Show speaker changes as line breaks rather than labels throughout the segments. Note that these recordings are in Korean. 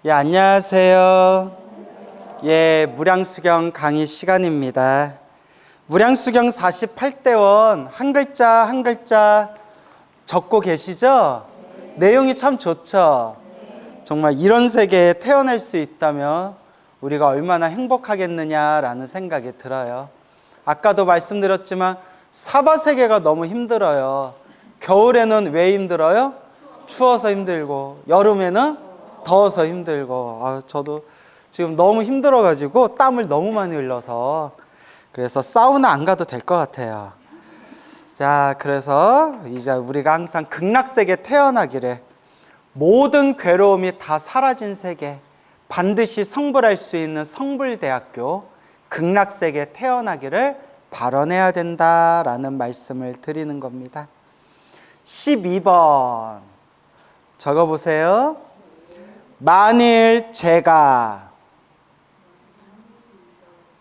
예, 안녕하세요. 예, 무량수경 강의 시간입니다. 무량수경 48대원 한 글자 한 글자 적고 계시죠? 내용이 참 좋죠? 정말 이런 세계에 태어날 수 있다면 우리가 얼마나 행복하겠느냐라는 생각이 들어요. 아까도 말씀드렸지만 사바세계가 너무 힘들어요. 겨울에는 왜 힘들어요? 추워서 힘들고, 여름에는 더워서 힘들고. 저도 지금 너무 힘들어가지고 땀을 너무 많이 흘려서, 그래서 사우나 안 가도 될 것 같아요. 자, 그래서 이제 우리가 항상 극락세계 태어나기를, 모든 괴로움이 다 사라진 세계, 반드시 성불할 수 있는 성불대학교 극락세계 태어나기를 발언해야 된다라는 말씀을 드리는 겁니다. 12번 적어보세요. 만일 제가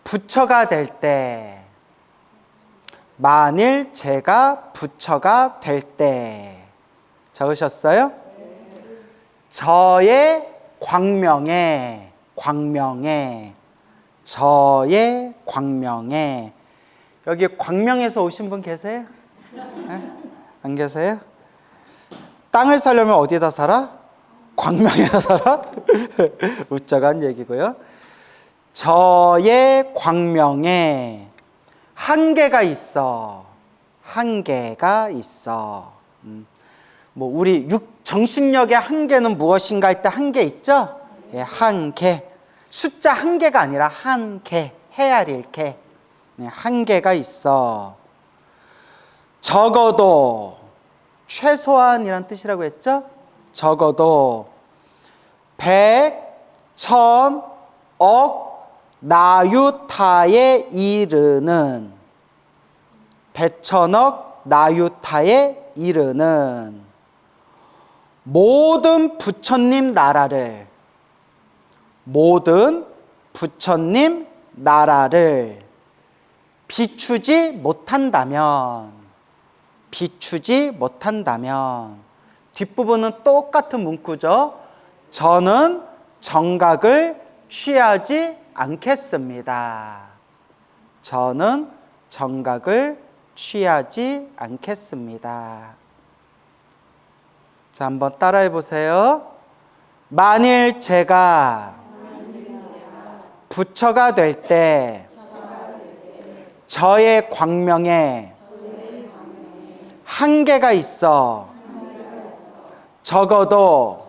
부처가 될 때, 만일 제가 부처가 될 때, 적으셨어요? 저의 광명에, 저의 광명에. 여기 광명에서 오신 분 계세요? 네? 안 계세요? 땅을 살려면 어디에다 살아? 광명에다 살아? 웃자간 얘기고요. 저의 광명에 한계가 있어. 한계가 있어. 우리 정신력의 한계는 무엇인가 할 때 한계 있죠? 예, 한계. 숫자 한계가 아니라 한계. 헤아릴 개. 네, 한계가 있어. 적어도, 최소한이란 뜻이라고 했죠? 적어도 100, 1000, 억, 나유타에 이르는, 100,000억 나유타에 이르는 모든 부처님 나라를, 모든 부처님 나라를 비추지 못한다면, 뒷부분은 똑같은 문구죠. 저는 정각을 취하지 않겠습니다. 저는 정각을 취하지 않겠습니다. 자, 한번 따라해 보세요. 만일 제가 부처가 될 때 저의 광명에 한계가 있어. 적어도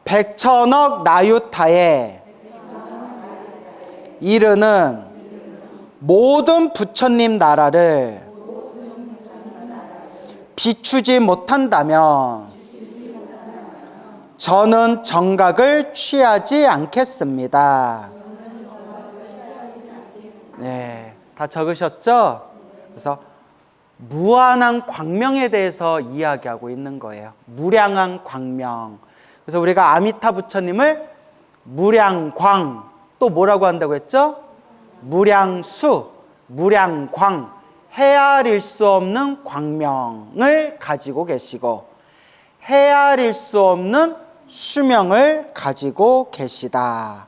100,000억 나유타에 이르는 모든 부처님 나라를 비추지 못한다면 저는 정각을 취하지 않겠습니다. 네, 다 적으셨죠? 그래서 무한한 광명에 대해서 이야기하고 있는 거예요. 무량한 광명. 그래서 우리가 아미타 부처님을 무량광, 또 뭐라고 한다고 했죠? 무량수, 무량광, 헤아릴 수 없는 광명을 가지고 계시고, 헤아릴 수 없는 수명을 가지고 계시다.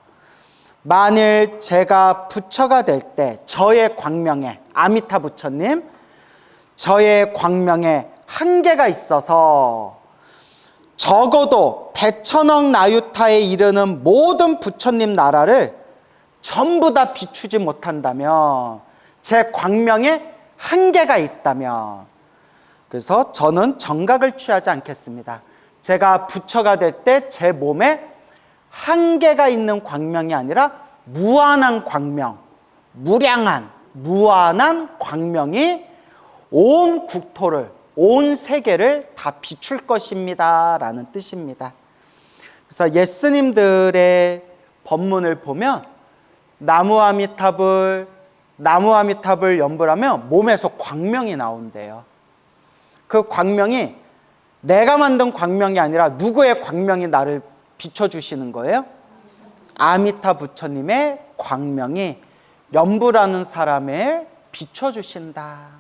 만일 제가 부처가 될 때 저의 광명에, 아미타 부처님, 저의 광명에 한계가 있어서 적어도 100,000억 나유타에 이르는 모든 부처님 나라를 전부 다 비추지 못한다면, 제 광명에 한계가 있다면, 그래서 저는 정각을 취하지 않겠습니다. 제가 부처가 될 때 제 몸에 한계가 있는 광명이 아니라 무한한 광명, 무량한, 무한한 광명이 온 국토를, 온 세계를 다 비출 것입니다 라는 뜻입니다. 그래서 예스님들의 법문을 보면 나무아미타불 연불 하면 몸에서 광명이 나온대요. 그 광명이 내가 만든 광명이 아니라 누구의 광명이 나를 비춰주시는 거예요? 아미타 부처님의 광명이 연불하는 사람을 비춰주신다.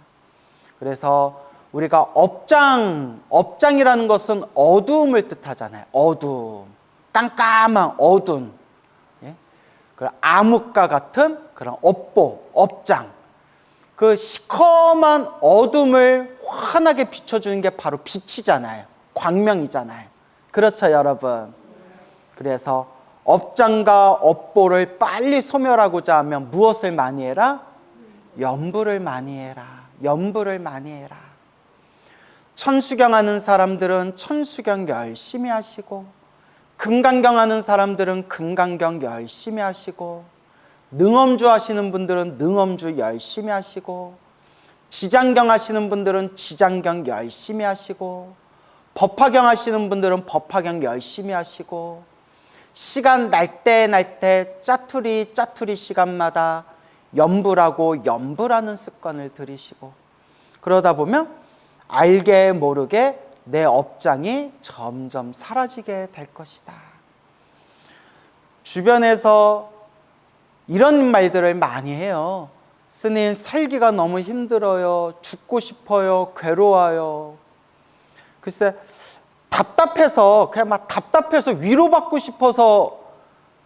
그래서 우리가 업장이라는 것은 어두움을 뜻하잖아요. 어두움. 깜깜한 어두운, 예? 그런 암흑과 같은 그런 업보, 업장, 그 시커먼 어둠을 환하게 비춰주는 게 바로 빛이잖아요. 광명이잖아요. 그렇죠, 여러분? 그래서 업장과 업보를 빨리 소멸하고자 하면 무엇을 많이 해라? 염불을 많이 해라. 염불을 많이 해라. 천수경 하는 사람들은 천수경 열심히 하시고, 금강경 하는 사람들은 금강경 열심히 하시고, 능엄주 하시는 분들은 능엄주 열심히 하시고, 지장경 하시는 분들은 지장경 열심히 하시고, 법화경 하시는 분들은 법화경 열심히 하시고, 시간 날 때 짜투리 시간마다 염불하고 염불하는 습관을 들이시고, 그러다 보면 알게 모르게 내 업장이 점점 사라지게 될 것이다. 주변에서 이런 말들을 많이 해요. 스님, 살기가 너무 힘들어요. 죽고 싶어요. 괴로워요. 글쎄, 그냥 막 답답해서 위로받고 싶어서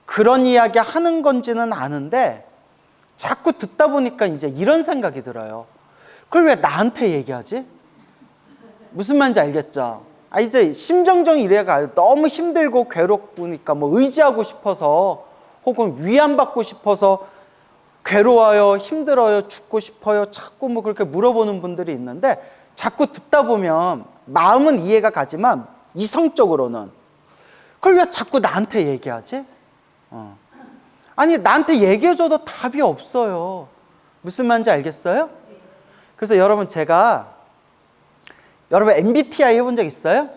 그런 이야기 하는 건지는 아는데, 자꾸 듣다 보니까 이제 이런 생각이 들어요. 그걸 왜 나한테 얘기하지? 무슨 말인지 알겠죠? 이제 심정적인 이래가 너무 힘들고 괴롭으니까 뭐 의지하고 싶어서, 혹은 위안받고 싶어서 괴로워요, 힘들어요, 죽고 싶어요, 자꾸 뭐 그렇게 물어보는 분들이 있는데, 자꾸 듣다 보면 마음은 이해가 가지만 이성적으로는 그걸 왜 자꾸 나한테 얘기하지? 아니, 나한테 얘기해줘도 답이 없어요. 무슨 말인지 알겠어요? 그래서 여러분, 여러분 MBTI 해본 적 있어요?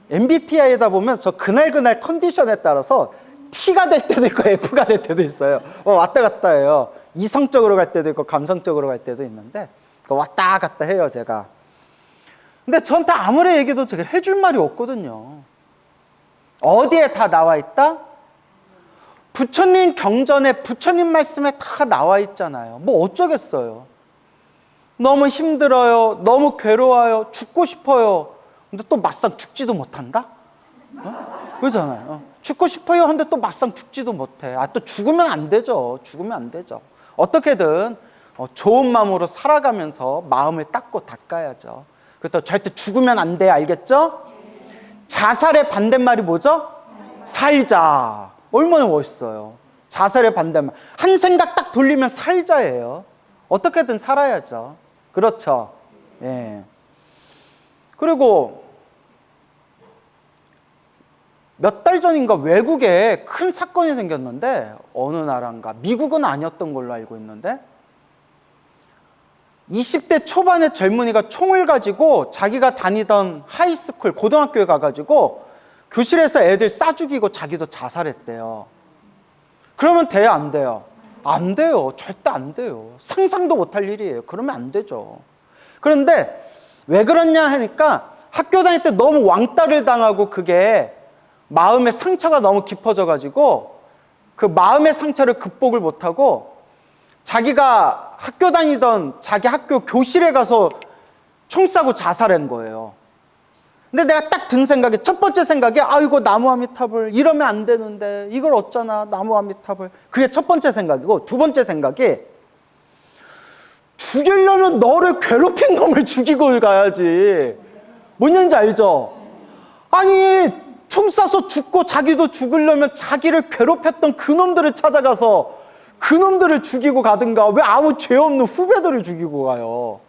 MBTI에다 보면 저 그날 컨디션에 따라서 T가 될 때도 있고 F가 될 때도 있어요. 왔다 갔다 해요. 이성적으로 갈 때도 있고 감성적으로 갈 때도 있는데, 왔다 갔다 해요, 제가. 근데 저한테 아무리 얘기해도 제가 해줄 말이 없거든요. 어디에 다 나와 있다? 부처님 경전에, 부처님 말씀에 다 나와 있잖아요. 뭐 어쩌겠어요. 너무 힘들어요. 너무 괴로워요. 죽고 싶어요. 근데 또 막상 죽지도 못한다? 그러잖아요. 죽고 싶어요. 근데 또 막상 죽지도 못해. 또 죽으면 안 되죠. 죽으면 안 되죠. 어떻게든 좋은 마음으로 살아가면서 마음을 닦고 닦아야죠. 그렇다고 절대 죽으면 안 돼. 알겠죠? 자살의 반대말이 뭐죠? 살자. 얼마나 멋있어요. 자살의 반대말. 한 생각 딱 돌리면 살자예요. 어떻게든 살아야죠. 그렇죠? 예. 그리고 몇 달 전인가 외국에 큰 사건이 생겼는데, 어느 나라인가, 미국은 아니었던 걸로 알고 있는데, 20대 초반의 젊은이가 총을 가지고 자기가 다니던 하이스쿨, 고등학교에 가가지고 교실에서 애들 쏴 죽이고 자기도 자살했대요. 그러면 돼요, 안 돼요? 안 돼요. 절대 안 돼요. 상상도 못할 일이에요. 그러면 안 되죠. 그런데 왜 그러냐 하니까, 학교 다닐 때 너무 왕따를 당하고 그게 마음의 상처가 너무 깊어져가지고 그 마음의 상처를 극복을 못하고 자기가 학교 다니던 자기 학교 교실에 가서 총 쏴고 자살한 거예요. 근데 내가 딱 든 생각이, 첫 번째 생각이, 이거 나무아미타불, 이러면 안 되는데 이걸 어쩌나, 나무아미타불. 그게 첫 번째 생각이고, 두 번째 생각이, 죽이려면 너를 괴롭힌 놈을 죽이고 가야지. 뭔 얘기인지 알죠? 아니, 총 쏴서 죽고 자기도 죽으려면 자기를 괴롭혔던 그놈들을 찾아가서 그놈들을 죽이고 가든가, 왜 아무 죄 없는 후배들을 죽이고 가요?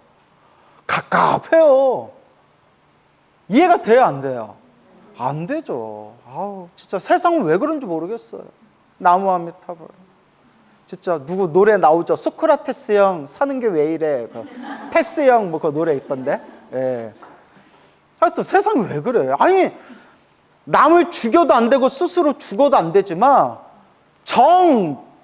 갑갑해요. 이해가 돼요, 안 돼요? 안 되죠. 진짜 세상은 왜 그런지 모르겠어요. 나무아미타불. 진짜 누구 노래 나오죠? 소크라테스 형 사는 게 왜 이래? 테스 형 뭐 그 노래 있던데. 예. 하여튼 세상이 왜 그래? 아니, 남을 죽여도 안 되고 스스로 죽어도 안 되지만,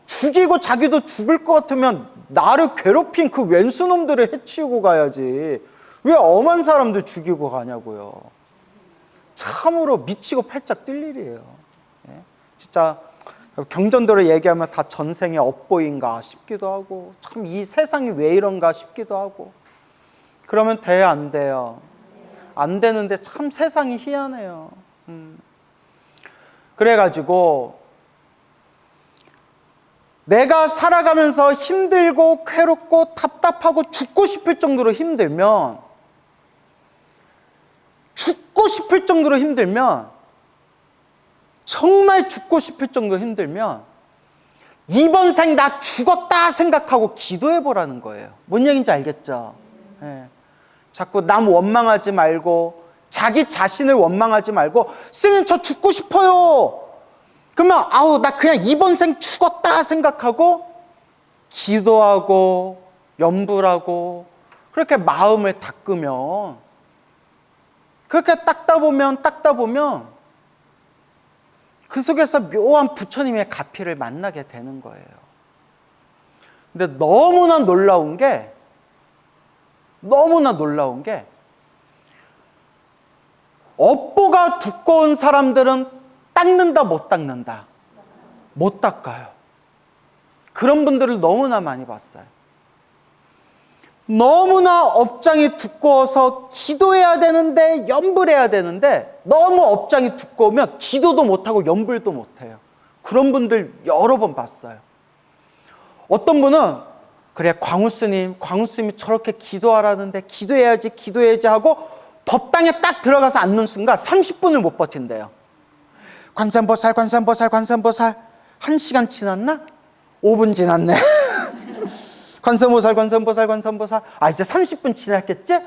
죽이고 자기도 죽을 것 같으면 나를 괴롭힌 그 왼수놈들을 해치우고 가야지. 왜 엄한 사람들 죽이고 가냐고요. 참으로 미치고 팔짝 뛸 일이에요. 예? 진짜 경전도를 얘기하면 다 전생의 업보인가 싶기도 하고, 참 이 세상이 왜 이런가 싶기도 하고. 그러면 돼요, 안 돼요? 안 되는데 참 세상이 희한해요. 그래가지고 내가 살아가면서 힘들고 괴롭고 답답하고 죽고 싶을 정도로 힘들면, 정말 죽고 싶을 정도로 힘들면 이번 생 나 죽었다 생각하고 기도해 보라는 거예요. 뭔 얘기인지 알겠죠? 예. 자꾸 남 원망하지 말고 자기 자신을 원망하지 말고, 스님 저 죽고 싶어요. 그러면 아우 나 그냥 이번 생 죽었다 생각하고 기도하고 염불하고 그렇게 마음을 닦으면, 그렇게 닦다 보면 그 속에서 묘한 부처님의 가피를 만나게 되는 거예요. 근데 너무나 놀라운 게 업보가 두꺼운 사람들은 닦는다 못 닦는다? 못 닦아요. 그런 분들을 너무나 많이 봤어요. 너무나 업장이 두꺼워서 기도해야 되는데 염불해야 되는데 너무 업장이 두꺼우면 기도도 못하고 염불도 못해요. 그런 분들 여러 번 봤어요. 어떤 분은 그래 광우스님이 저렇게 기도하라는데 기도해야지 하고 법당에 딱 들어가서 앉는 순간 30분을 못 버틴대요. 관세음보살 1시간 지났나? 5분 지났네. 관세음보살 아 이제 30분 지났겠지?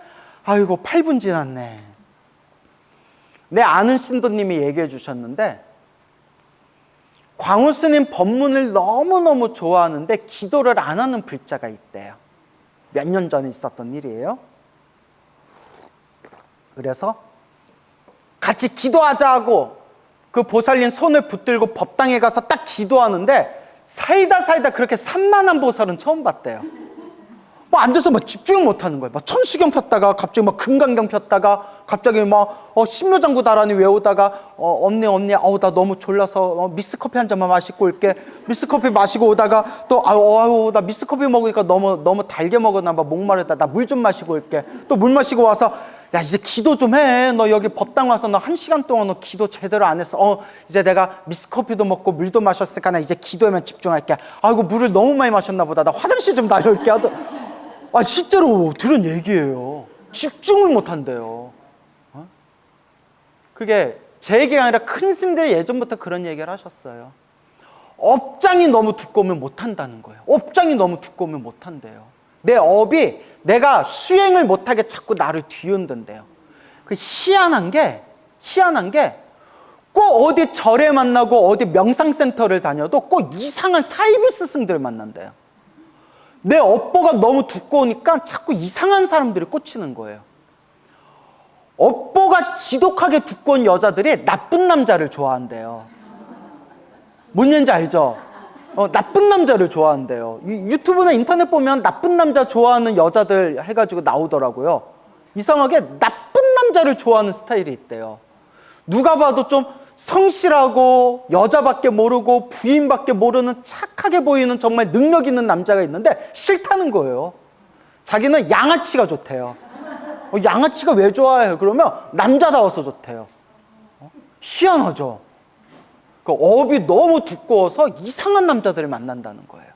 아이고 8분 지났네. 내 아는 신도님이 얘기해 주셨는데, 광우스님 법문을 너무너무 좋아하는데 기도를 안 하는 불자가 있대요. 몇 년 전에 있었던 일이에요. 그래서 같이 기도하자고 그 보살님 손을 붙들고 법당에 가서 딱 기도하는데 살다 그렇게 산만한 보살은 처음 봤대요. 뭐 앉아서 막 집중을 못 하는 거예요. 막 천수경 폈다가 갑자기 막 금강경 폈다가 갑자기 막 신묘장구 나란히 외우다가 언니 나 너무 졸라서 미스커피 한 잔만 마시고 올게. 미스커피 마시고 오다가 또 나 미스커피 먹으니까 너무 달게 먹었나 봐. 목마르다. 나 물 좀 마시고 올게. 또 물 마시고 와서 야 이제 기도 좀 해. 너 여기 법당 와서 너 1시간 동안 너 기도 제대로 안 했어. 이제 내가 미스커피도 먹고 물도 마셨으니까 나 이제 기도에만 집중할게. 아이고 물을 너무 많이 마셨나 보다. 나 화장실 좀 다녀올게. 실제로 들은 얘기예요. 집중을 못 한대요. 그게 제 얘기가 아니라 큰 스님들이 예전부터 그런 얘기를 하셨어요. 업장이 너무 두꺼우면 못 한다는 거예요. 업장이 너무 두꺼우면 못 한대요. 내 업이 내가 수행을 못하게 자꾸 나를 뒤흔든대요. 그 희한한 게 꼭 어디 절에 만나고 어디 명상센터를 다녀도 꼭 이상한 사이비 스승들을 만난대요. 내 업보가 너무 두꺼우니까 자꾸 이상한 사람들이 꽂히는 거예요. 업보가 지독하게 두꺼운 여자들이 나쁜 남자를 좋아한대요. 뭔 얘기인지 알죠? 나쁜 남자를 좋아한대요. 유튜브나 인터넷 보면 나쁜 남자 좋아하는 여자들 해가지고 나오더라고요. 이상하게 나쁜 남자를 좋아하는 스타일이 있대요. 누가 봐도 좀 성실하고 여자밖에 모르고 부인밖에 모르는 착하게 보이는 정말 능력 있는 남자가 있는데 싫다는 거예요. 자기는 양아치가 좋대요. 양아치가 왜 좋아해요? 그러면 남자다워서 좋대요. 희한하죠? 그 업이 너무 두꺼워서 이상한 남자들을 만난다는 거예요.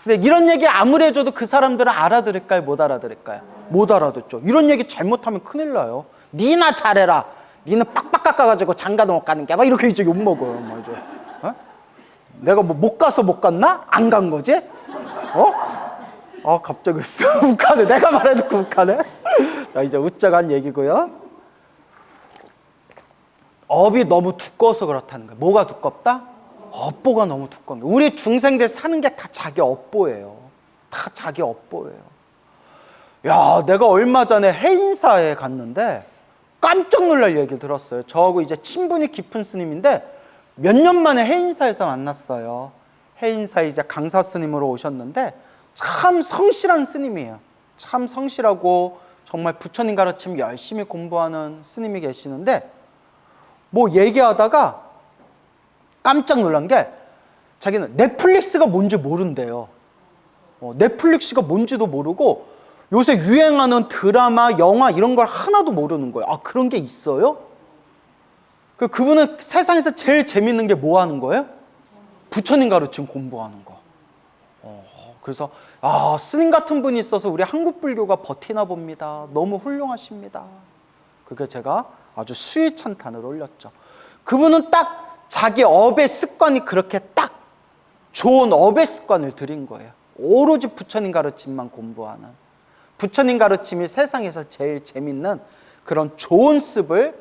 근데 이런 얘기 아무리 해줘도 그 사람들은 알아들을까요? 못 알아들을까요? 못 알아듣죠. 이런 얘기 잘못하면 큰일 나요. 니나 잘해라. 니는 빡빡 깎아가지고 장가도 못 가는 게 막 이렇게 이제 욕먹어요. 이제. 내가 뭐 못 가서 못 갔나? 안 간 거지? 갑자기 욱하네. 내가 말해놓고 욱하네. 자, 이제 웃자고 한 얘기고요. 업이 너무 두꺼워서 그렇다는 거예요. 뭐가 두껍다? 업보가 너무 두꺼운 거예요. 우리 중생들 사는 게 다 자기 업보예요. 다 자기 업보예요. 야, 내가 얼마 전에 해인사에 갔는데 깜짝 놀랄 얘기를 들었어요. 저하고 이제 친분이 깊은 스님인데 몇 년 만에 해인사에서 만났어요. 해인사 이제 강사 스님으로 오셨는데 참 성실한 스님이에요. 참 성실하고 정말 부처님 가르침 열심히 공부하는 스님이 계시는데 뭐 얘기하다가 깜짝 놀란 게 자기는 넷플릭스가 뭔지 모른대요. 넷플릭스가 뭔지도 모르고 요새 유행하는 드라마, 영화 이런 걸 하나도 모르는 거예요. 그런 게 있어요? 그분은 세상에서 제일 재밌는 게 뭐 하는 거예요? 부처님 가르침 공부하는 거. 그래서 스님 같은 분이 있어서 우리 한국 불교가 버티나 봅니다. 너무 훌륭하십니다. 그게 제가 아주 수위 찬탄을 올렸죠. 그분은 딱 자기 업의 습관이 그렇게 딱 좋은 업의 습관을 들인 거예요. 오로지 부처님 가르침만 공부하는, 부처님 가르침이 세상에서 제일 재밌는 그런 좋은 습을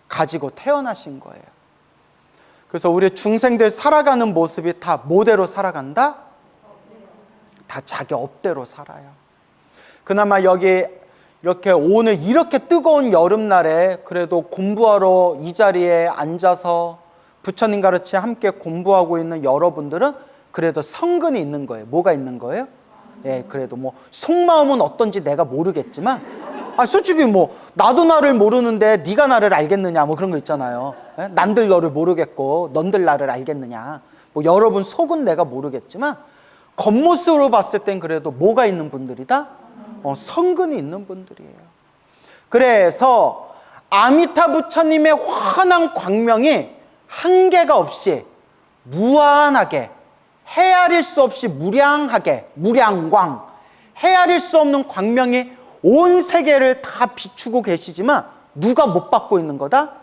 가지고 태어나신 거예요. 그래서 우리 중생들 살아가는 모습이 다 뭐대로 살아간다? 다 자기 업대로 살아요. 그나마 여기 이렇게 오늘 이렇게 뜨거운 여름날에 그래도 공부하러 이 자리에 앉아서 부처님 가르침 함께 공부하고 있는 여러분들은 그래도 성근이 있는 거예요. 뭐가 있는 거예요? 예, 그래도 뭐 속마음은 어떤지 내가 모르겠지만 솔직히 뭐 나도 나를 모르는데 네가 나를 알겠느냐 뭐 그런 거 있잖아요. 예? 난들 너를 모르겠고 넌들 나를 알겠느냐. 뭐 여러분 속은 내가 모르겠지만 겉모습으로 봤을 땐 그래도 뭐가 있는 분들이다? 성근이 있는 분들이에요. 그래서 아미타 부처님의 환한 광명이 한계가 없이 무한하게 헤아릴 수 없이 무량하게 무량광 헤아릴 수 없는 광명이 온 세계를 다 비추고 계시지만 누가 못 받고 있는 거다?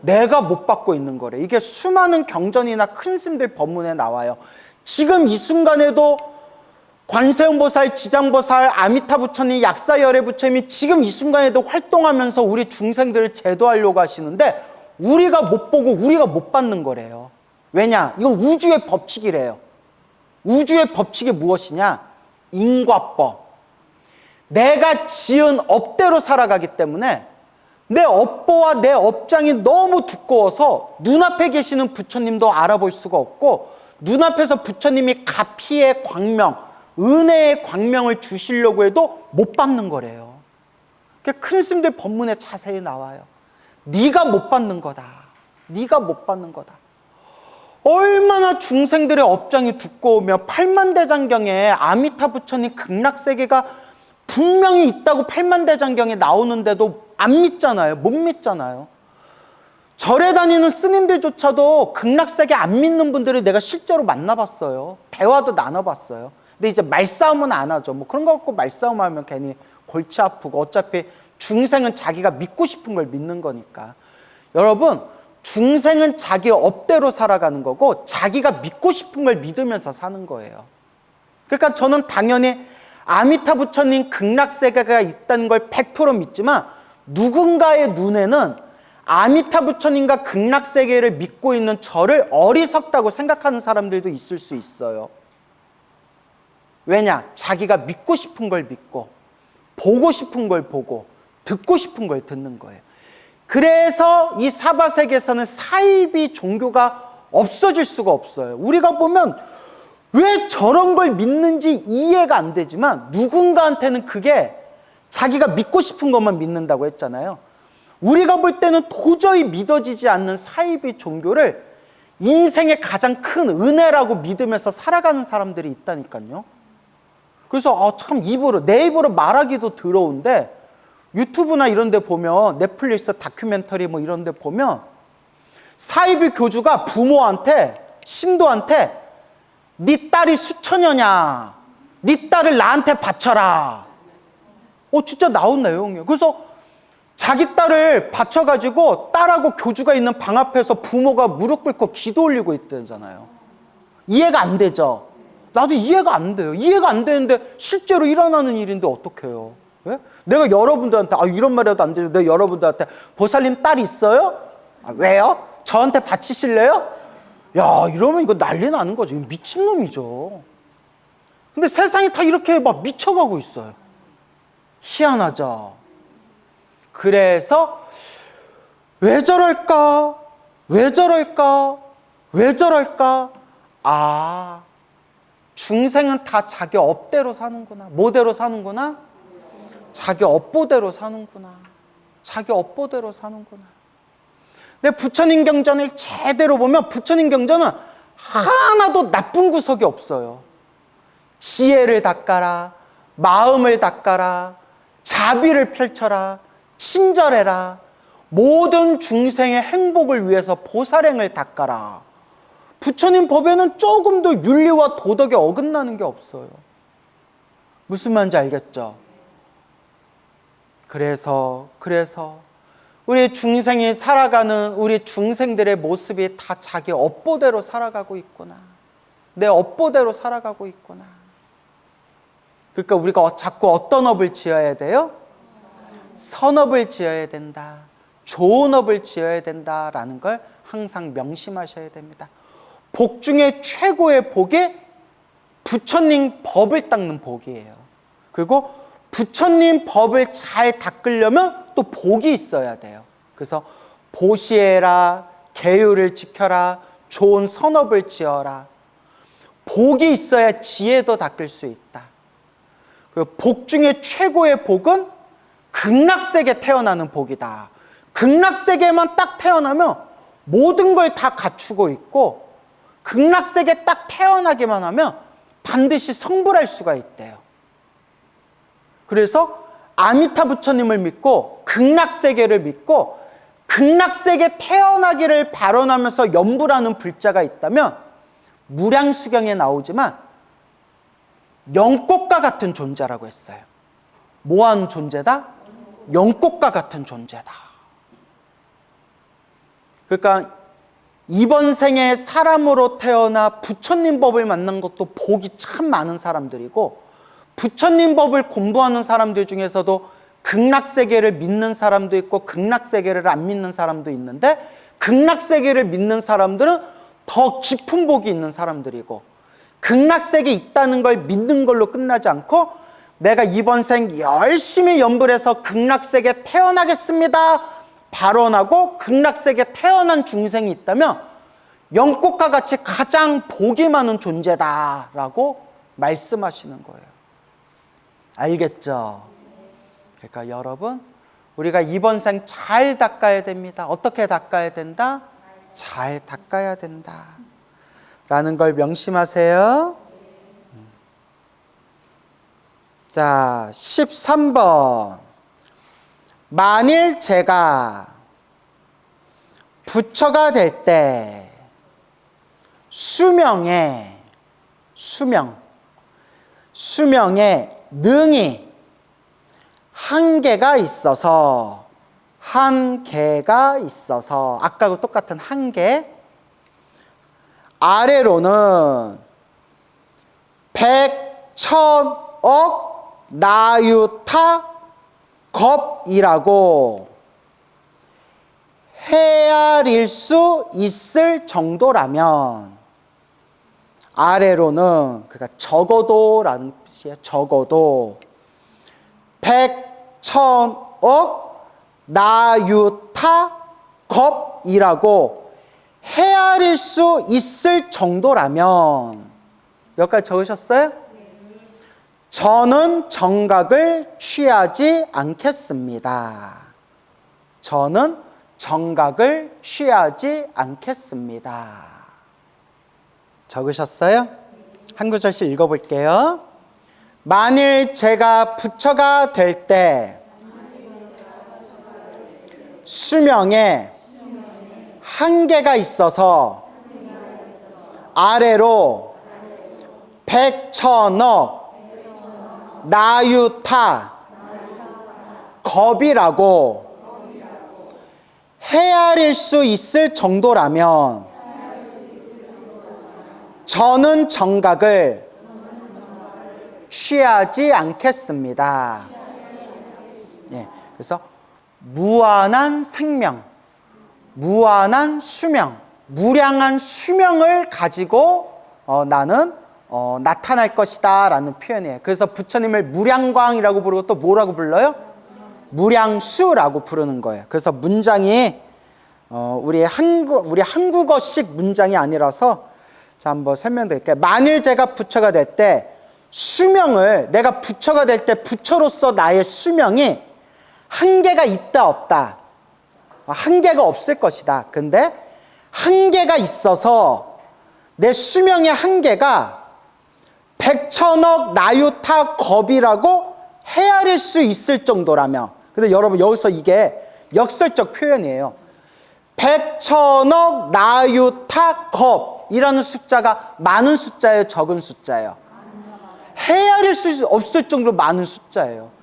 내가 못 받고 있는 거래. 이게 수많은 경전이나 큰 스님들 법문에 나와요. 지금 이 순간에도 관세음보살, 지장보살, 아미타 부처님, 약사열애 부처님이 지금 이 순간에도 활동하면서 우리 중생들을 제도하려고 하시는데 우리가 못 보고 우리가 못 받는 거래요. 왜냐? 이건 우주의 법칙이래요. 우주의 법칙이 무엇이냐? 인과법. 내가 지은 업대로 살아가기 때문에 내 업보와 내 업장이 너무 두꺼워서 눈앞에 계시는 부처님도 알아볼 수가 없고 눈앞에서 부처님이 가피의 광명, 은혜의 광명을 주시려고 해도 못 받는 거래요. 큰 스님들 법문에 자세히 나와요. 네가 못 받는 거다. 네가 못 받는 거다. 얼마나 중생들의 업장이 두꺼우면 팔만대장경에 아미타 부처님 극락세계가 분명히 있다고 팔만대장경에 나오는데도 안 믿잖아요. 못 믿잖아요. 절에 다니는 스님들조차도 극락세계 안 믿는 분들을 내가 실제로 만나봤어요. 대화도 나눠봤어요. 근데 이제 말싸움은 안 하죠. 뭐 그런 거 갖고 말싸움하면 괜히 골치 아프고 어차피 중생은 자기가 믿고 싶은 걸 믿는 거니까. 여러분, 중생은 자기 업대로 살아가는 거고 자기가 믿고 싶은 걸 믿으면서 사는 거예요. 그러니까 저는 당연히 아미타 부처님 극락세계가 있다는 걸 100% 믿지만 누군가의 눈에는 아미타 부처님과 극락세계를 믿고 있는 저를 어리석다고 생각하는 사람들도 있을 수 있어요. 왜냐? 자기가 믿고 싶은 걸 믿고 보고 싶은 걸 보고 듣고 싶은 걸 듣는 거예요. 그래서 이 사바세계에서는 사이비 종교가 없어질 수가 없어요. 우리가 보면 왜 저런 걸 믿는지 이해가 안 되지만 누군가한테는 그게 자기가 믿고 싶은 것만 믿는다고 했잖아요. 우리가 볼 때는 도저히 믿어지지 않는 사이비 종교를 인생의 가장 큰 은혜라고 믿으면서 살아가는 사람들이 있다니까요. 그래서 참 내 입으로 말하기도 더러운데 유튜브나 이런 데 보면 넷플릭스 다큐멘터리 뭐 이런 데 보면 사이비 교주가 부모한테 신도한테 네 딸이 수처녀냐 네 딸을 나한테 바쳐라 진짜 나온 내용이에요. 그래서 자기 딸을 바쳐가지고 딸하고 교주가 있는 방 앞에서 부모가 무릎 꿇고 기도 올리고 있다잖아요. 이해가 안 되죠. 나도 이해가 안 돼요. 이해가 안 되는데 실제로 일어나는 일인데 어떡해요. 예? 내가 여러분들한테 이런 말해도 안 되죠. 내가 여러분들한테 보살님 딸 있어요? 왜요? 저한테 바치실래요? 야, 이러면 이거 난리 나는 거죠. 이거 미친놈이죠. 근데 세상이 다 이렇게 막 미쳐가고 있어요. 희한하죠. 그래서 왜 저럴까? 왜 저럴까? 왜 저럴까? 중생은 다 자기 업대로 사는구나. 뭐대로 사는구나? 자기 업보대로 사는구나. 자기 업보대로 사는구나. 근데 부처님 경전을 제대로 보면 부처님 경전은 하나도 나쁜 구석이 없어요. 지혜를 닦아라, 마음을 닦아라, 자비를 펼쳐라, 친절해라. 모든 중생의 행복을 위해서 보살행을 닦아라. 부처님 법에는 조금도 윤리와 도덕에 어긋나는 게 없어요. 무슨 말인지 알겠죠? 그래서 우리 중생이 살아가는 우리 중생들의 모습이 다 자기 업보대로 살아가고 있구나. 내 업보대로 살아가고 있구나. 그러니까 우리가 자꾸 어떤 업을 지어야 돼요? 선업을 지어야 된다. 좋은 업을 지어야 된다라는 걸 항상 명심하셔야 됩니다. 복 중에 최고의 복이 부처님 법을 닦는 복이에요. 그리고 부처님 법을 잘 닦으려면 또 복이 있어야 돼요. 그래서 보시해라, 계율을 지켜라, 좋은 선업을 지어라. 복이 있어야 지혜도 닦을 수 있다. 그 복 중에 최고의 복은 극락세계 태어나는 복이다. 극락세계만 딱 태어나면 모든 걸 다 갖추고 있고 극락세계 딱 태어나기만 하면 반드시 성불할 수가 있대요. 그래서 아미타 부처님을 믿고 극락세계를 믿고 극락세계 태어나기를 발언하면서 염불하는 불자가 있다면 무량수경에 나오지만 영꽃과 같은 존재라고 했어요. 뭐한 존재다? 영꽃과 같은 존재다. 그러니까 이번 생에 사람으로 태어나 부처님 법을 만난 것도 복이 참 많은 사람들이고 부처님 법을 공부하는 사람들 중에서도 극락세계를 믿는 사람도 있고 극락세계를 안 믿는 사람도 있는데 극락세계를 믿는 사람들은 더 깊은 복이 있는 사람들이고 극락세계 있다는 걸 믿는 걸로 끝나지 않고 내가 이번 생 열심히 염불해서 극락세계 태어나겠습니다 발언하고 극락세계 태어난 중생이 있다면 영꽃과 같이 가장 복이 많은 존재다라고 말씀하시는 거예요. 알겠죠? 그러니까 여러분 우리가 이번 생 잘 닦아야 됩니다. 어떻게 닦아야 된다? 잘 닦아야 된다 라는 걸 명심하세요. 자, 13번. 만일 제가 부처가 될 때 수명에 능이 한계가 있어서 아까하고 똑같은 한계 아래로는 100,000억 나유타 겁이라고 헤아릴 수 있을 정도라면 아래로는 그러니까 적어도라는 뜻이에요. 적어도 100,000억 나유타 겁이라고 헤아릴 수 있을 정도라면 여기까지 적으셨어요? 저는 정각을 취하지 않겠습니다. 저는 정각을 취하지 않겠습니다. 적으셨어요? 한 구절씩 읽어볼게요. 만일 제가 부처가 될 때 수명에 한계가 있어서 아래로 100,000억 나유타 겁이라고 헤아릴 수 있을 정도라면 저는 정각을 취하지 않겠습니다. 예, 그래서 무한한 생명, 무한한 수명, 무량한 수명을 가지고 나는 나타날 것이다 라는 표현이에요. 그래서 부처님을 무량광이라고 부르고 또 뭐라고 불러요? 무량수라고 부르는 거예요. 그래서 문장이 우리 한국어식 문장이 아니라서 자 한번 설명드릴게요. 만일 제가 부처가 될 때 수명을 내가 부처가 될 때 부처로서 나의 수명이 한계가 있다 없다. 한계가 없을 것이다. 근데 한계가 있어서 내 수명의 한계가 100,000억 나유타 겁이라고 헤아릴 수 있을 정도라면 근데 여러분 여기서 이게 역설적 표현이에요. 백천억 나유타겁이라는 숫자가 많은 숫자예요, 적은 숫자예요? 헤아릴 수 없을 정도로 많은 숫자예요.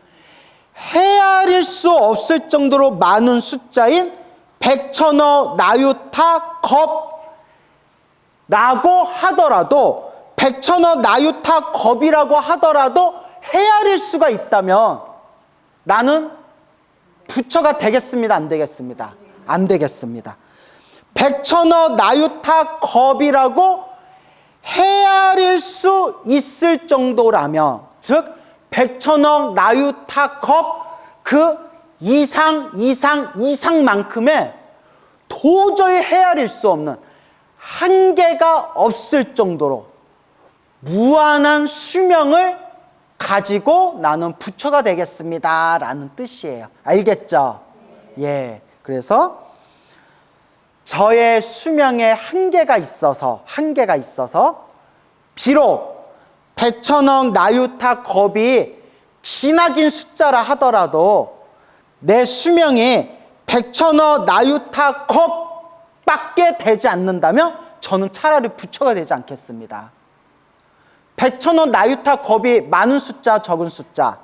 헤아릴 수 없을 정도로 많은 숫자인 백천억 나유타겁 라고 하더라도, 백천억 나유타겁이라고 하더라도 헤아릴 수가 있다면 나는 부처가 되겠습니다, 안 되겠습니다? 안 되겠습니다. 백천억 나유타겁이라고 헤아릴 수 있을 정도라면, 즉 백천억 나유타겁 그 이상만큼의 도저히 헤아릴 수 없는, 한계가 없을 정도로 무한한 수명을 가지고 나는 부처가 되겠습니다 라는 뜻이에요. 알겠죠? 예. 그래서 저의 수명에 한계가 있어서 비록 백천억 나유타겁이 기나긴 숫자라 하더라도 내 수명이 백천억 나유타겁밖에 되지 않는다면 저는 차라리 부처가 되지 않겠습니다. 백천억 나유타겁이 많은 숫자, 적은 숫자,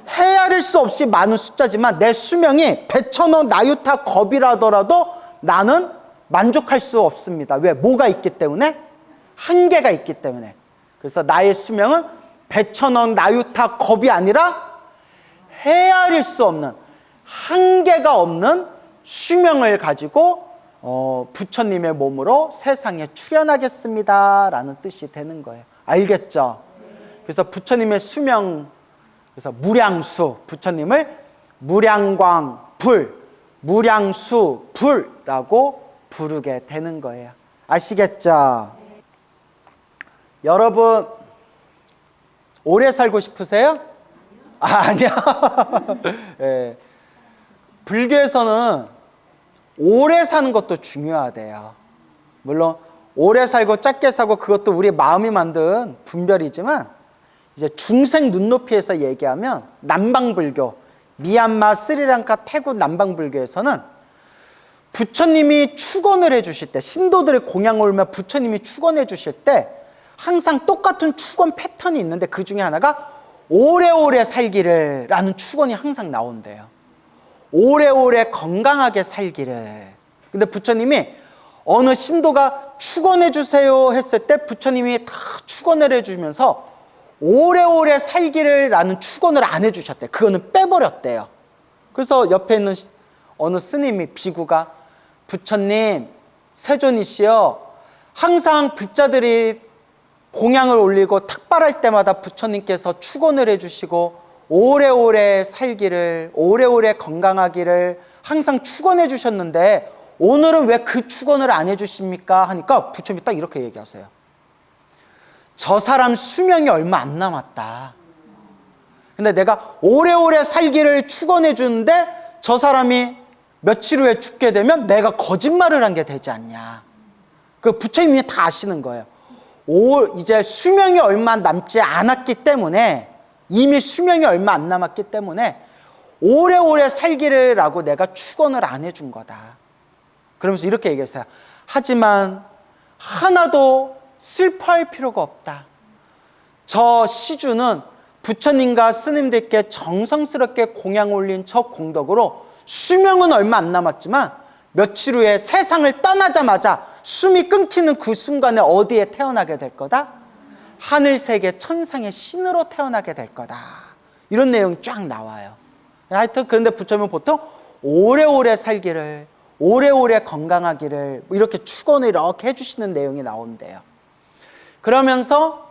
헤아릴 수 없이 많은 숫자지만 내 수명이 백천억 나유타겁이라더라도 나는 만족할 수 없습니다. 왜? 뭐가 있기 때문에? 한계가 있기 때문에. 그래서 나의 수명은 백천억 나유타겁이 아니라 헤아릴 수 없는, 한계가 없는 수명을 가지고 부처님의 몸으로 세상에 출현하겠습니다 라는 뜻이 되는 거예요. 알겠죠? 그래서 부처님의 수명, 그래서 무량수, 부처님을 무량광불, 무량수불라고 부르게 되는 거예요. 아시겠죠? 여러분 오래 살고 싶으세요? 아니야. 네. 불교에서는 오래 사는 것도 중요하대요. 물론 오래 살고 짧게 살고 그것도 우리 마음이 만든 분별이지만, 이제 중생 눈높이에서 얘기하면 남방불교, 미얀마, 스리랑카, 태국 남방불교에서는 부처님이 축원을 해주실 때, 신도들의 공양을 올면 부처님이 축원해 주실 때 항상 똑같은 축원 패턴이 있는데, 그 중에 하나가 오래오래 살기를 라는 축원이 항상 나온대요. 오래오래 건강하게 살기를. 근데 부처님이 어느 신도가 축원해 주세요 했을 때 부처님이 다 축원을 해주면서 오래오래 살기를 라는 축원을 안 해주셨대. 그거는 빼버렸대요. 그래서 옆에 있는 어느 스님이, 비구가, 부처님, 세존이시여, 항상 불자들이 공양을 올리고 탁발할 때마다 부처님께서 축원을 해주시고 오래오래 살기를, 오래오래 건강하기를 항상 축원해 주셨는데 오늘은 왜 그 축원을 안 해주십니까? 하니까 부처님이 딱 이렇게 얘기하세요. 저 사람 수명이 얼마 안 남았다. 근데 내가 오래오래 살기를 축원해 주는데 저 사람이 며칠 후에 죽게 되면 내가 거짓말을 한 게 되지 않냐. 그 부처님이 다 아시는 거예요. 이제 수명이 얼마 남지 않았기 때문에, 이미 수명이 얼마 안 남았기 때문에 오래오래 살기를 라고 내가 축원을 안 해준 거다. 그러면서 이렇게 얘기했어요. 하지만 하나도 슬퍼할 필요가 없다. 저 시주는 부처님과 스님들께 정성스럽게 공양 올린 저 공덕으로 수명은 얼마 안 남았지만 며칠 후에 세상을 떠나자마자 숨이 끊기는 그 순간에 어디에 태어나게 될 거다? 하늘세계 천상의 신으로 태어나게 될 거다. 이런 내용이 쫙 나와요. 하여튼 그런데 부처님은 보통 오래오래 살기를, 오래오래 건강하기를 이렇게 축원을 이렇게 해주시는 내용이 나온대요. 그러면서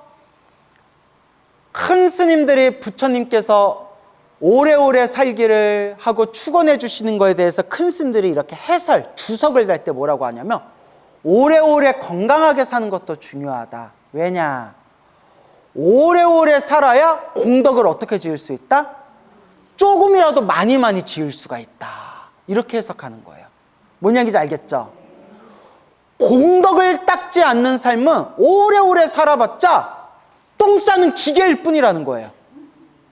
큰 스님들이 부처님께서 오래오래 살기를 하고 축원해 주시는 거에 대해서 큰 스님들이 이렇게 해설, 주석을 달 때 뭐라고 하냐면 오래오래 건강하게 사는 것도 중요하다. 왜냐? 오래오래 살아야 공덕을 어떻게 지을 수 있다? 조금이라도 많이 지을 수가 있다. 이렇게 해석하는 거예요. 뭔 얘기인지 알겠죠? 공덕을 닦지 않는 삶은 오래오래 살아봤자 똥 싸는 기계일 뿐이라는 거예요.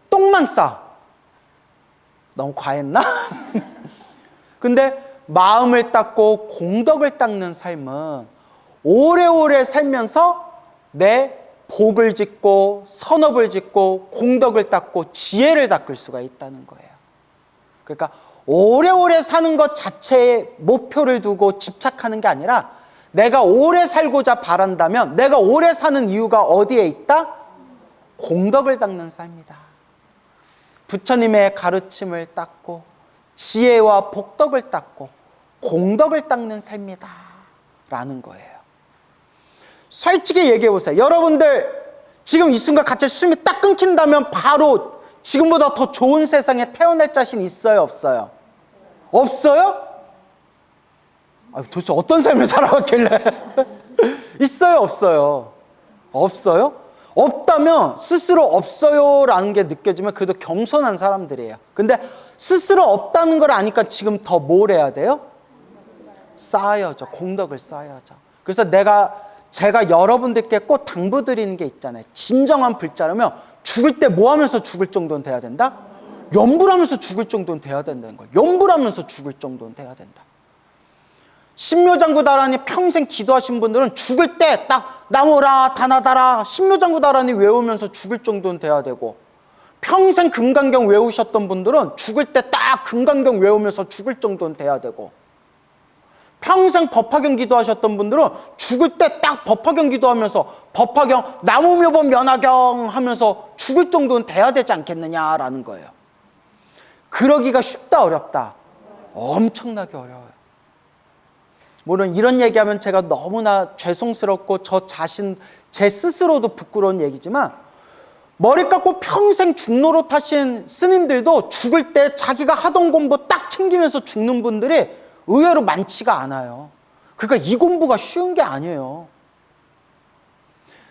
똥만 싸. 너무 과했나? 근데 마음을 닦고 공덕을 닦는 삶은 오래오래 살면서 내 복을 짓고 선업을 짓고 공덕을 닦고 지혜를 닦을 수가 있다는 거예요. 그러니까 오래오래 사는 것 자체에 목표를 두고 집착하는 게 아니라 내가 오래 살고자 바란다면 내가 오래 사는 이유가 어디에 있다? 공덕을 닦는 삶이다. 부처님의 가르침을 닦고 지혜와 복덕을 닦고 공덕을 닦는 삶이다 라는 거예요. 솔직히 얘기해 보세요. 여러분들 지금 이 순간 갑자기 숨이 딱 끊긴다면 바로 지금보다 더 좋은 세상에 태어날 자신 있어요, 없어요? 없어요? 도대체 어떤 삶을 살아왔길래? 있어요, 없어요? 없어요? 없다면 스스로 없어요라는 게 느껴지면 그래도 겸손한 사람들이에요. 근데 스스로 없다는 걸 아니까 지금 더 뭘 해야 돼요? 쌓아야죠. 공덕을 쌓아야죠. 그래서 제가 여러분들께 꼭 당부드리는 게 있잖아요. 진정한 불자라면 죽을 때 뭐 하면서 죽을 정도는 돼야 된다? 염불하면서 죽을 정도는 돼야 된다는 거예요. 염불하면서 죽을 정도는 돼야 된다. 신묘장구다라니 평생 기도하신 분들은 죽을 때 딱 나무라 다나다라 신묘장구다라니 외우면서 죽을 정도는 돼야 되고, 평생 금강경 외우셨던 분들은 죽을 때 딱 금강경 외우면서 죽을 정도는 돼야 되고, 평생 법화경 기도하셨던 분들은 죽을 때 딱 법화경 기도하면서 법화경 나무묘법 면화경 하면서 죽을 정도는 돼야 되지 않겠느냐라는 거예요. 그러기가 쉽다 어렵다? 엄청나게 어려워요. 물론 이런 얘기하면 제가 너무나 죄송스럽고 제 스스로도 부끄러운 얘기지만, 머리 깎고 평생 죽노릇 하신 스님들도 죽을 때 자기가 하던 공부 딱 챙기면서 죽는 분들이 의외로 많지가 않아요. 그러니까 이 공부가 쉬운 게 아니에요.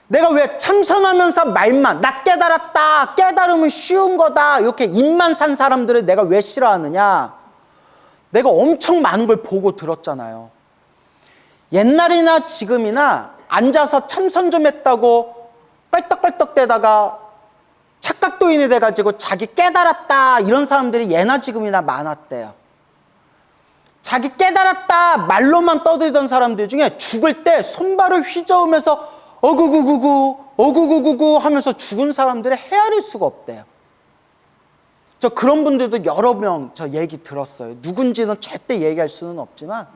내가 왜 참선하면서 말만 나 깨달았다, 깨달으면 쉬운 거다 이렇게 입만 산 사람들을 내가 왜 싫어하느냐? 내가 엄청 많은 걸 보고 들었잖아요. 옛날이나 지금이나 앉아서 참선 좀 했다고 껄떡껄떡대다가 착각도인이 돼가지고 자기 깨달았다 이런 사람들이 예나 지금이나 많았대요. 자기 깨달았다 말로만 떠들던 사람들 중에 죽을 때 손발을 휘저으면서 어구구구구 하면서 죽은 사람들을 헤아릴 수가 없대요. 저 그런 분들도 여러 명 저 얘기 들었어요. 누군지는 절대 얘기할 수는 없지만,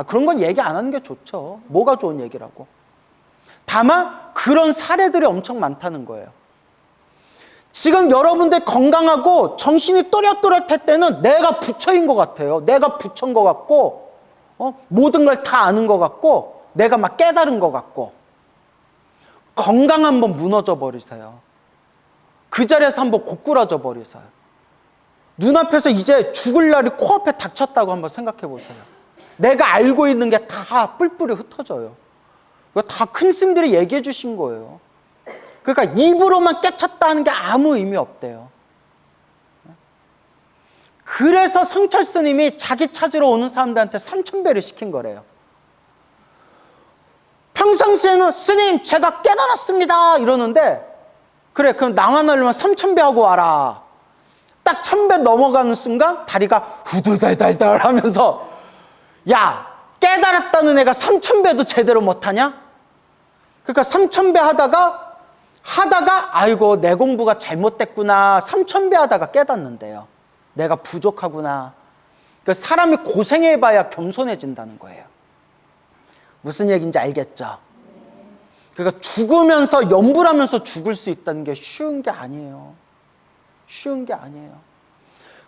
그런 건 얘기 안 하는 게 좋죠. 뭐가 좋은 얘기라고. 다만 그런 사례들이 엄청 많다는 거예요. 지금 여러분들 건강하고 정신이 또렷또렷할 때는 내가 부처인 것 같아요. 내가 부처인 것 같고, 모든 걸 다 아는 것 같고, 내가 막 깨달은 것 같고. 건강 한번 무너져 버리세요. 그 자리에서 한번 고꾸라져 버리세요. 눈앞에서 이제 죽을 날이 코앞에 닥쳤다고 한번 생각해 보세요. 내가 알고 있는 게 다 뿔뿔이 흩어져요. 이거 다 큰 스님들이 얘기해 주신 거예요. 그러니까 입으로만 깨쳤다는 게 아무 의미 없대요. 그래서 성철 스님이 자기 찾으러 오는 사람들한테 3,000배를 시킨 거래요. 평상시에는 스님 제가 깨달았습니다 이러는데, 그래 그럼 낭만 하려면 3,000배 하고 와라. 딱 1,000배 넘어가는 순간 다리가 후들달달달 하면서, 야 깨달았다는 애가 3,000배도 제대로 못하냐? 그러니까 3,000배 하다가 아이고 내 공부가 잘못됐구나, 3,000배 하다가 깨닫는데요. 내가 부족하구나. 그러니까 사람이 고생해봐야 겸손해진다는 거예요. 무슨 얘기인지 알겠죠? 그러니까 죽으면서 염불하면서 죽을 수 있다는 게 쉬운 게 아니에요. 쉬운 게 아니에요.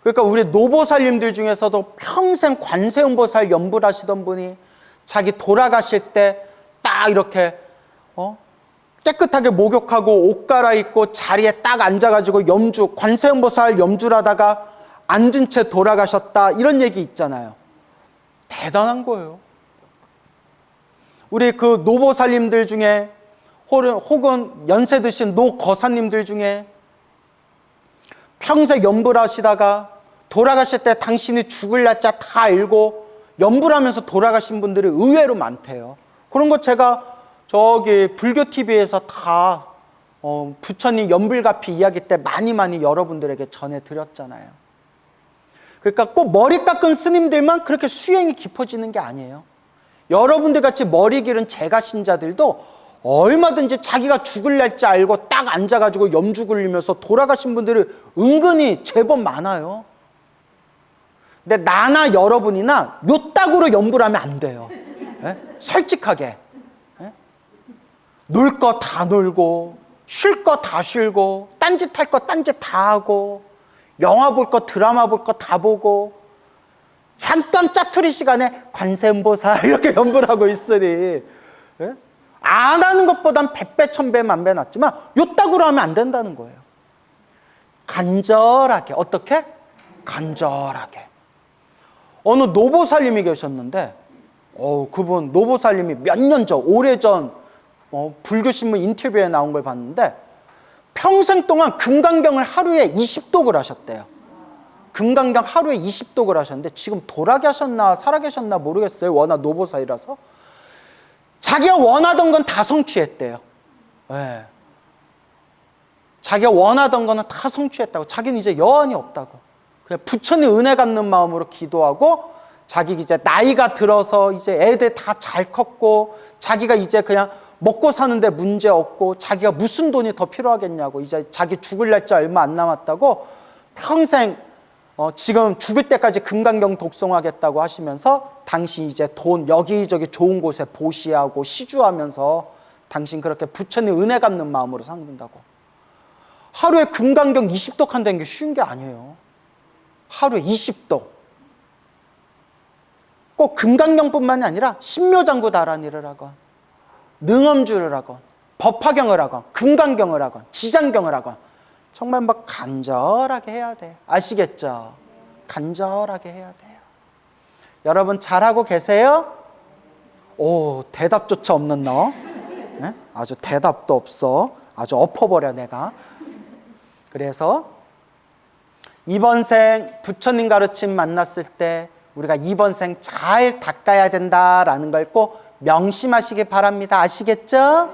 그러니까 우리 노보살님들 중에서도 평생 관세음보살 염불하시던 분이 자기 돌아가실 때 딱 이렇게 깨끗하게 목욕하고 옷 갈아입고 자리에 딱 앉아가지고 관세음보살 염주를 하다가 앉은 채 돌아가셨다 이런 얘기 있잖아요. 대단한 거예요. 우리 그 노보살님들 중에 혹은 연세 드신 노거사님들 중에 평생 염불하시다가 돌아가실 때 당신이 죽을 날짜 다 알고 염불하면서 돌아가신 분들이 의외로 많대요. 그런 거 제가 저기 불교 TV에서 다 부처님 염불가피 이야기 때 많이 여러분들에게 전해드렸잖아요. 그러니까 꼭 머리 깎은 스님들만 그렇게 수행이 깊어지는 게 아니에요. 여러분들 같이 머리 기른 제가 신자들도 얼마든지 자기가 죽을 날짜 알고 딱 앉아가지고 염주 굴리면서 돌아가신 분들이 은근히 제법 많아요. 근데 나나 여러분이나 요따구로 염불 하면 안 돼요. 예? 솔직하게. 예? 놀 거 다 놀고, 쉴 거 다 쉬고, 딴짓 할 거 딴짓 다 하고, 영화 볼 거 드라마 볼 거 다 보고, 잠깐 짜투리 시간에 관세음보살 이렇게 염불하고 있으니, 예? 안 하는 것보단 100배, 1000배, 만배 낫지만 요따구로 하면 안 된다는 거예요. 간절하게. 어떻게? 간절하게. 어느 노보살님이 계셨는데 그분 노보살님이 몇 년 전, 오래전 불교신문 인터뷰에 나온 걸 봤는데 평생 동안 금강경을 하루에 20독을 하셨대요. 금강경 하루에 20독을 하셨는데 지금 돌아가셨나 살아계셨나 모르겠어요. 워낙 노보살이라서. 자기가 원하던 건 다 성취했대요. 네. 자기가 원하던 거는 다 성취했다고. 자기는 이제 여한이 없다고. 그냥 부처님 은혜 갚는 마음으로 기도하고, 자기 이제 나이가 들어서 이제 애들 다 잘 컸고, 자기가 이제 그냥 먹고 사는데 문제 없고, 자기가 무슨 돈이 더 필요하겠냐고, 이제 자기 죽을 날짜 얼마 안 남았다고 평생 지금 죽을 때까지 금강경 독송하겠다고 하시면서 당신 이제 돈 여기저기 좋은 곳에 보시하고 시주하면서 당신 그렇게 부처님 은혜 갚는 마음으로 산다고. 하루에 금강경 20독 한다는 게 쉬운 게 아니에요. 하루에 20독. 꼭 금강경뿐만이 아니라 신묘장구 다란이를 하건, 능엄주를 하건, 법화경을 하건, 금강경을 하건, 지장경을 하건, 정말 막 간절하게 해야 돼. 아시겠죠? 간절하게 해야 돼요. 여러분 잘하고 계세요? 오, 대답조차 없는 너. 네? 아주 대답도 없어. 아주 엎어버려 내가. 그래서 이번 생 부처님 가르침 만났을 때 우리가 이번 생 잘 닦아야 된다라는 걸 꼭 명심하시기 바랍니다. 아시겠죠?